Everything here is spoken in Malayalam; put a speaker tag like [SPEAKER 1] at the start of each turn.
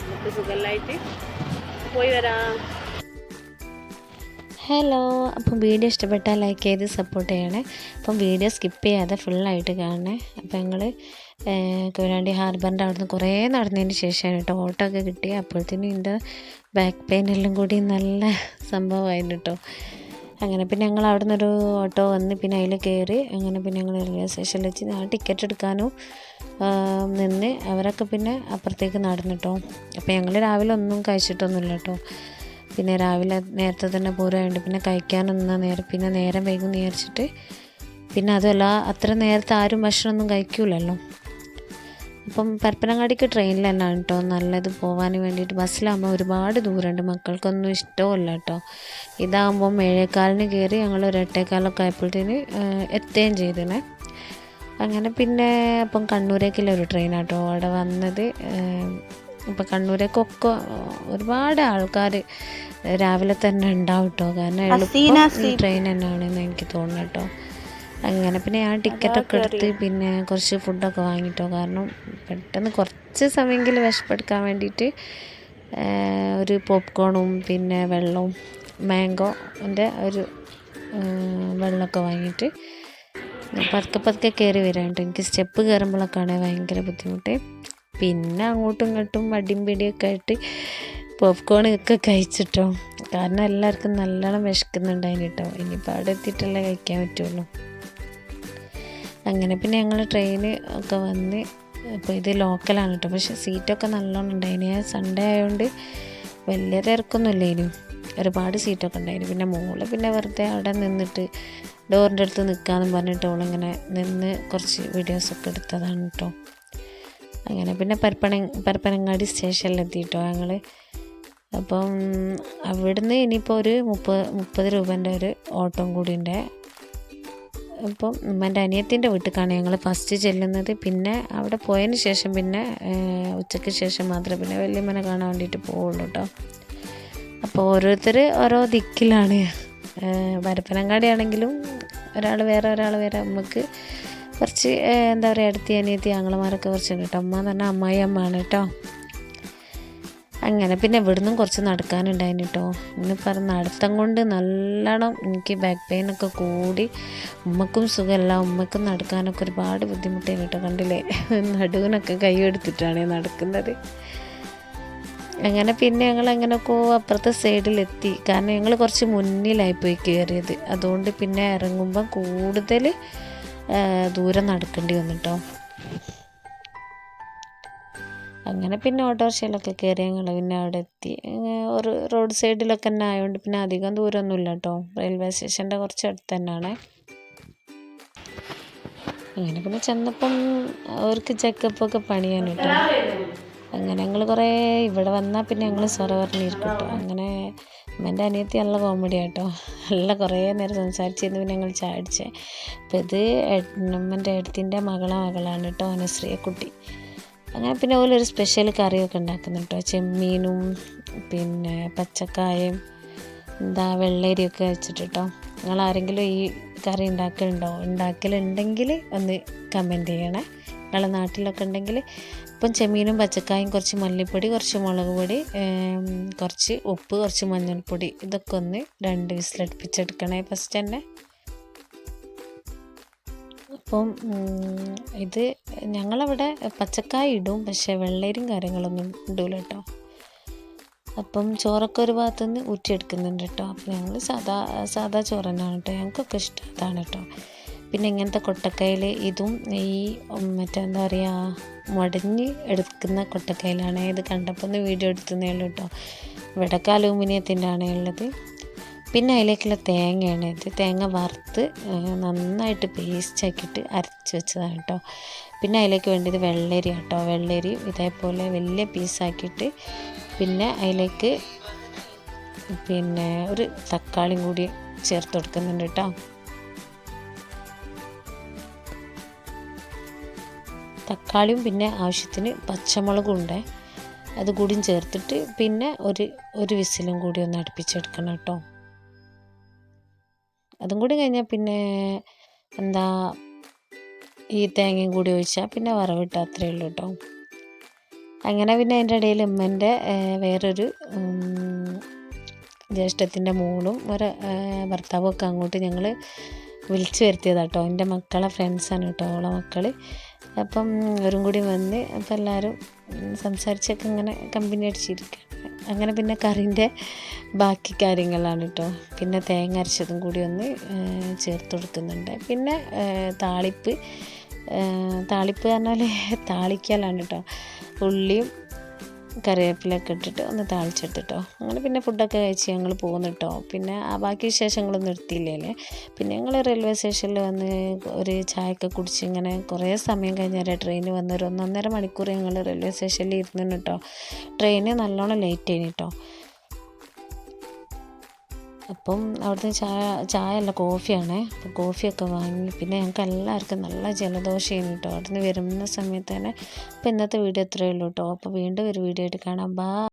[SPEAKER 1] നമുക്ക് സുഖമായിട്ട് പോയി വരാം.
[SPEAKER 2] ഹലോ, അപ്പം വീഡിയോ ഇഷ്ടപ്പെട്ടാൽ ലൈക്ക് ചെയ്ത് സപ്പോർട്ട് ചെയ്യണേ. അപ്പം വീഡിയോ സ്കിപ്പ് ചെയ്യാതെ ഫുള്ളായിട്ട് കാണണേ. അപ്പം ഞങ്ങൾ കൊയിലാണ്ടി ഹാർബറിൻ്റെ അവിടെ നിന്ന് കുറേ നടന്നതിന് ശേഷമാണ് കേട്ടോ ഓട്ടോ ഒക്കെ കിട്ടി. അപ്പോഴത്തേനും എൻ്റെ ബാക്ക് പെയിൻ എല്ലാം കൂടി നല്ല സംഭവമായിരുന്നു കേട്ടോ. അങ്ങനെ പിന്നെ ഞങ്ങൾ അവിടെ നിന്നൊരു ഓട്ടോ വന്ന് പിന്നെ അതിൽ കയറി. അങ്ങനെ പിന്നെ ഞങ്ങൾ റെയിൽവേ സ്റ്റേഷനിൽ വെച്ച് ആ ടിക്കറ്റ് എടുക്കാനും നിന്ന് അവരൊക്കെ പിന്നെ അപ്പുറത്തേക്ക് നടന്നിട്ടോ. അപ്പോൾ ഞങ്ങൾ രാവിലെ ഒന്നും കഴിച്ചിട്ടൊന്നുമില്ല കേട്ടോ. പിന്നെ രാവിലെ നേരത്തെ തന്നെ പോരായുണ്ട് പിന്നെ കഴിക്കാനൊന്നും പിന്നെ നേരം വൈകും വിചാരിച്ചിട്ട് പിന്നെ അതുമല്ല അത്ര നേരത്തെ ആരും ഭക്ഷണമൊന്നും കഴിക്കൂലല്ലോ. അപ്പം പരപ്പനങ്ങാടിക്ക് ട്രെയിനിൽ തന്നെയാണ് കേട്ടോ നല്ലത് പോകാൻ വേണ്ടിയിട്ട്. ബസ്സിലാകുമ്പോൾ ഒരുപാട് ദൂരമുണ്ട്, മക്കൾക്കൊന്നും ഇഷ്ടമല്ല കേട്ടോ. ഇതാകുമ്പം 7:15 കയറി ഞങ്ങൾ ഒരു 8:15 ആയപ്പോഴത്തേന് എത്തുകയും ചെയ്തേ. അങ്ങനെ പിന്നെ അപ്പം കണ്ണൂരേക്കുള്ള ഒരു ട്രെയിനാണ് കേട്ടോ അവിടെ വന്നത്. ഇപ്പം കണ്ണൂരേക്കൊക്കെ ഒരുപാട് ആൾക്കാർ രാവിലെ തന്നെ ഉണ്ടാവും കേട്ടോ. കാരണം എളുപ്പം ഈ ട്രെയിൻ തന്നെയാണെന്ന് എനിക്ക് തോന്നുന്നു കേട്ടോ. അങ്ങനെ പിന്നെ ഞാൻ ടിക്കറ്റൊക്കെ എടുത്ത് പിന്നെ കുറച്ച് ഫുഡൊക്കെ വാങ്ങിട്ടോ. കാരണം പെട്ടെന്ന് കുറച്ച് സമയമെങ്കിലും വിശപ്പെടുക്കാൻ വേണ്ടിയിട്ട് ഒരു പോപ്കോണും പിന്നെ വെള്ളവും മാംഗോൻ്റെ ഒരു വെള്ളമൊക്കെ വാങ്ങിയിട്ട് പതുക്കെ കയറി വരാനുണ്ട്. എനിക്ക് സ്റ്റെപ്പ് കയറുമ്പോഴൊക്കെയാണ് ഭയങ്കര ബുദ്ധിമുട്ട്. പിന്നെ അങ്ങോട്ടും ഇങ്ങോട്ടും മടിയും പിടിയൊക്കെ ആയിട്ട് പോപ്കോണൊക്കെ കഴിച്ചിട്ടോ. കാരണം എല്ലാവർക്കും നല്ലോണം വിശക്കുന്നുണ്ടായിന് കേട്ടോ. ഇനിയിപ്പോൾ അവിടെ എത്തിയിട്ടല്ലേ കഴിക്കാൻ പറ്റുള്ളൂ. അങ്ങനെ പിന്നെ ഞങ്ങൾ ട്രെയിന് ഒക്കെ വന്ന് അപ്പോൾ ഇത് ലോക്കലാണ് കേട്ടോ. പക്ഷേ സീറ്റൊക്കെ നല്ലോണം ഉണ്ടായിന്. സൺഡേ ആയതുകൊണ്ട് വലിയ തിരക്കൊന്നുമില്ല. ഇനിയും ഒരുപാട് സീറ്റൊക്കെ ഉണ്ടായിന്. പിന്നെ മോള് പിന്നെ വെറുതെ അവിടെ നിന്നിട്ട് ഡോറിൻ്റെ അടുത്ത് നിൽക്കാമെന്ന് പറഞ്ഞിട്ട് അവളിങ്ങനെ നിന്ന് കുറച്ച് വീഡിയോസൊക്കെ എടുത്തതാണ് കേട്ടോ. അങ്ങനെ പിന്നെ പരപ്പനങ്ങാടി സ്റ്റേഷനിലെത്തിയിട്ടോ ഞങ്ങൾ. അപ്പം അവിടുന്ന് ഇനിയിപ്പോൾ ഒരു 30 രൂപേൻ്റെ ഒരു ഓട്ടം കൂടി ഉണ്ട്. അപ്പം എൻ്റെ അനിയത്തിൻ്റെ വീട്ടിലേക്കാണ് ഞങ്ങൾ ഫസ്റ്റ് ചെല്ലുന്നത്. പിന്നെ അവിടെ പോയതിന് ശേഷം പിന്നെ ഉച്ചയ്ക്ക് ശേഷം മാത്രമേ പിന്നെ വല്യമ്മനെ കാണാൻ വേണ്ടിയിട്ട് പോവുള്ളൂ കേട്ടോ. അപ്പോൾ ഓരോരുത്തർ ഓരോ ദിക്കിലാണ്. പരപ്പനങ്ങാടി ആണെങ്കിലും ഒരാൾ വേറെ നമുക്ക് കുറച്ച് എന്താ പറയുക അടുത്തി അനിയത്തി ആങ്ങളമാരൊക്കെ കുറച്ചുണ്ട് കേട്ടോ. അമ്മ എന്ന് പറഞ്ഞാൽ അമ്മായി അമ്മയാണ് കേട്ടോ. അങ്ങനെ പിന്നെ ഇവിടുന്നും കുറച്ച് നടക്കാനുണ്ടായിന് കേട്ടോ. ഇന്ന് നടത്തം കൊണ്ട് നല്ലോണം എനിക്ക് ബാക്ക് പെയിനൊക്കെ കൂടി. ഉമ്മക്കും സുഖമല്ല, ഉമ്മക്കും നടക്കാനൊക്കെ ഒരുപാട് ബുദ്ധിമുട്ടായിരുന്നു കേട്ടോ. കണ്ടില്ലേ, നടുവിനൊക്കെ കൈ എടുത്തിട്ടാണ് നടക്കുന്നത്. അങ്ങനെ പിന്നെ ഞങ്ങൾ എങ്ങനെയൊക്കെ അപ്പുറത്തെ സൈഡിലെത്തി. കാരണം ഞങ്ങൾ കുറച്ച് മുന്നിലായിപ്പോയി കയറിയത്. അതുകൊണ്ട് പിന്നെ ഇറങ്ങുമ്പം കൂടുതൽ ദൂരം നടക്കേണ്ടി വന്നിട്ടോ. അങ്ങനെ പിന്നെ ഓട്ടോറിക്ഷയിലൊക്കെ കയറി ഞങ്ങൾ പിന്നെ അവിടെ എത്തി. ഒരു റോഡ് സൈഡിലൊക്കെ തന്നെ ആയതുകൊണ്ട് പിന്നെ അധികം ദൂരമൊന്നുമില്ല കേട്ടോ. റെയിൽവേ സ്റ്റേഷൻ്റെ കുറച്ച് അടുത്ത് തന്നെയാണ്. അങ്ങനെ പിന്നെ ചെന്നപ്പം അവർക്ക് ചെക്കപ്പൊക്കെ പണിയാണ് കേട്ടോ. അങ്ങനെ ഞങ്ങൾ കുറേ ഇവിടെ വന്നാൽ പിന്നെ ഞങ്ങൾ സൊറ പറഞ്ഞിരിക്കും കേട്ടോ. അങ്ങനെ എൻ്റെ അനിയത്തി നല്ല കോമഡി ആട്ടോ. നല്ല കുറേ നേരം സംസാരിച്ചിരുന്നു. പിന്നെ ഞങ്ങൾ ചായ അടിച്ചേ. അപ്പോൾ ഇത് എൻ്റെ ഏടത്തിൻ്റെ മകളാണ് കേട്ടോ, നസ്രിയക്കുട്ടി. അങ്ങനെ പിന്നെ ഒരു സ്പെഷ്യൽ കറിയൊക്കെ ഉണ്ടാക്കുന്നു കേട്ടോ. ചെമ്മീനും പിന്നെ പച്ചക്കായയും വെള്ളരിയൊക്കെ വെച്ചിട്ട് കേട്ടോ. നിങ്ങൾ ആരെങ്കിലും ഈ കറി ഉണ്ടാക്കലുണ്ടെങ്കിൽ ഒന്ന് കമൻറ്റ് ചെയ്യണേ, നിങ്ങളുടെ നാട്ടിലൊക്കെ ഉണ്ടെങ്കിൽ. ഇപ്പം ചെമ്മീനും പച്ചക്കായും കുറച്ച് മല്ലിപ്പൊടി, കുറച്ച് മുളക് പൊടി, കുറച്ച് ഉപ്പ്, കുറച്ച് മഞ്ഞൾപ്പൊടി, ഇതൊക്കെ ഒന്ന് 2 വിസിലടുപ്പിച്ചെടുക്കണേ ഫസ്റ്റ് തന്നെ. അപ്പം ഇത് ഞങ്ങളവിടെ പച്ചക്കായ ഇടും, പക്ഷേ വെള്ളരിയും കാര്യങ്ങളൊന്നും ഇടൂല കേട്ടോ. അപ്പം ചോറൊക്കെ ഒരു ഭാഗത്തുനിന്ന് ഊറ്റിയെടുക്കുന്നുണ്ട് കേട്ടോ. അപ്പം ഞങ്ങൾ സാധാ ചോറ് തന്നെയാണ് കേട്ടോ. ഞങ്ങൾക്കൊക്കെ ഇഷ്ടം അതാണ് കേട്ടോ. പിന്നെ ഇങ്ങനത്തെ കൊട്ടക്കയിൽ ഇതും ഈ മറ്റെന്താ പറയുക മുടഞ്ഞ് എടുക്കുന്ന കൊട്ടക്കയിലാണ്. ഇത് കണ്ടപ്പോൾ ഒന്ന് വീഡിയോ എടുത്തതേ ഉള്ളൂ കേട്ടോ. ഇവിടൊക്കെ അലൂമിനിയത്തിൻ്റെ ആണ് ഉള്ളത്. പിന്നെ അതിലേക്കുള്ള തേങ്ങയാണ് ഇത്. തേങ്ങ വറുത്ത് നന്നായിട്ട് പേസ്റ്റ് ആക്കിയിട്ട് അരച്ച് വെച്ചതാണ് കേട്ടോ. പിന്നെ അതിലേക്ക് വേണ്ടത് വെള്ളരി കേട്ടോ. വെള്ളരി ഇതേപോലെ വലിയ പീസാക്കിയിട്ട് പിന്നെ അതിലേക്ക് പിന്നെ ഒരു തക്കാളിയും കൂടി ചേർത്ത് കൊടുക്കുന്നുണ്ട് കേട്ടോ. തക്കാളിയും പിന്നെ ആവശ്യത്തിന് പച്ചമുളകും ഉണ്ട്, അതുകൂടിയും ചേർത്തിട്ട് പിന്നെ ഒരു വിസിലും കൂടി ഒന്ന് അടുപ്പിച്ചെടുക്കണം കേട്ടോ. അതും കൂടി കഴിഞ്ഞാൽ പിന്നെ ഈ തേങ്ങയും കൂടി ഒഴിച്ചാൽ പിന്നെ വറവിട്ട് അത്രയേ ഉള്ളൂ കേട്ടോ. അങ്ങനെ പിന്നെ അതിൻ്റെ ഇടയിൽ ഉമ്മൻ്റെ വേറൊരു ജ്യേഷ്ഠത്തിൻ്റെ മോളും ഭർത്താവും ഒക്കെ അങ്ങോട്ട് ഞങ്ങൾ വിളിച്ചു വരുത്തിയതാട്ടോ. എൻ്റെ മക്കളെ ഫ്രണ്ട്സാണ് കേട്ടോ, ഓളെ മക്കൾ. അപ്പം അവരും കൂടി വന്ന് അപ്പം എല്ലാവരും സംസാരിച്ചൊക്കെ ഇങ്ങനെ കമ്പനി അടിച്ചിരിക്കുക. അങ്ങനെ പിന്നെ കറിൻ്റെ ബാക്കി കാര്യങ്ങളാണ് കേട്ടോ. പിന്നെ തേങ്ങ അരച്ചതും കൂടി ഒന്ന് ചേർത്ത് കൊടുക്കുന്നുണ്ട്. പിന്നെ താളിപ്പ് പറഞ്ഞാൽ താളിക്കലാണ് കേട്ടോ. ഉള്ളിയും കറിവേപ്പിലൊക്കെ ഇട്ടിട്ട് ഒന്ന് താളിച്ചെടുത്തിട്ടോ. അങ്ങനെ പിന്നെ ഫുഡൊക്കെ കഴിച്ച് ഞങ്ങൾ പോകുന്നു കേട്ടോ. പിന്നെ ആ ബാക്കി വിശേഷങ്ങളൊന്നും നിർത്തിയില്ലേ. പിന്നെ ഞങ്ങൾ റെയിൽവേ സ്റ്റേഷനിൽ വന്ന് ഒരു ചായയൊക്കെ കുടിച്ച് ഇങ്ങനെ കുറേ സമയം കഴിഞ്ഞാൽ ട്രെയിൻ വന്ന് ഒരു 1.5 മണിക്കൂർ ഞങ്ങൾ റെയിൽവേ സ്റ്റേഷനിൽ ഇരുന്നു കേട്ടോ. ട്രെയിന് നല്ലോണം ലേറ്റ് ആയിന് കേട്ടോ. അപ്പം അവിടുത്തെ ചായ അല്ല കോഫിയാണേ. അപ്പോൾ കോഫിയൊക്കെ വാങ്ങി. പിന്നെ ഞങ്ങൾക്ക് എല്ലാവർക്കും നല്ല ജലദോഷമായിരുന്നു കേട്ടോ അവിടുന്ന് വരുന്ന സമയത്ത് തന്നെ. അപ്പോൾ ഇന്നത്തെ വീഡിയോ ഇത്രയേ ഉള്ളൂ കേട്ടോ. അപ്പോൾ വീണ്ടും ഒരു വീഡിയോ ആയിട്ട് കാണാം. ബൈ.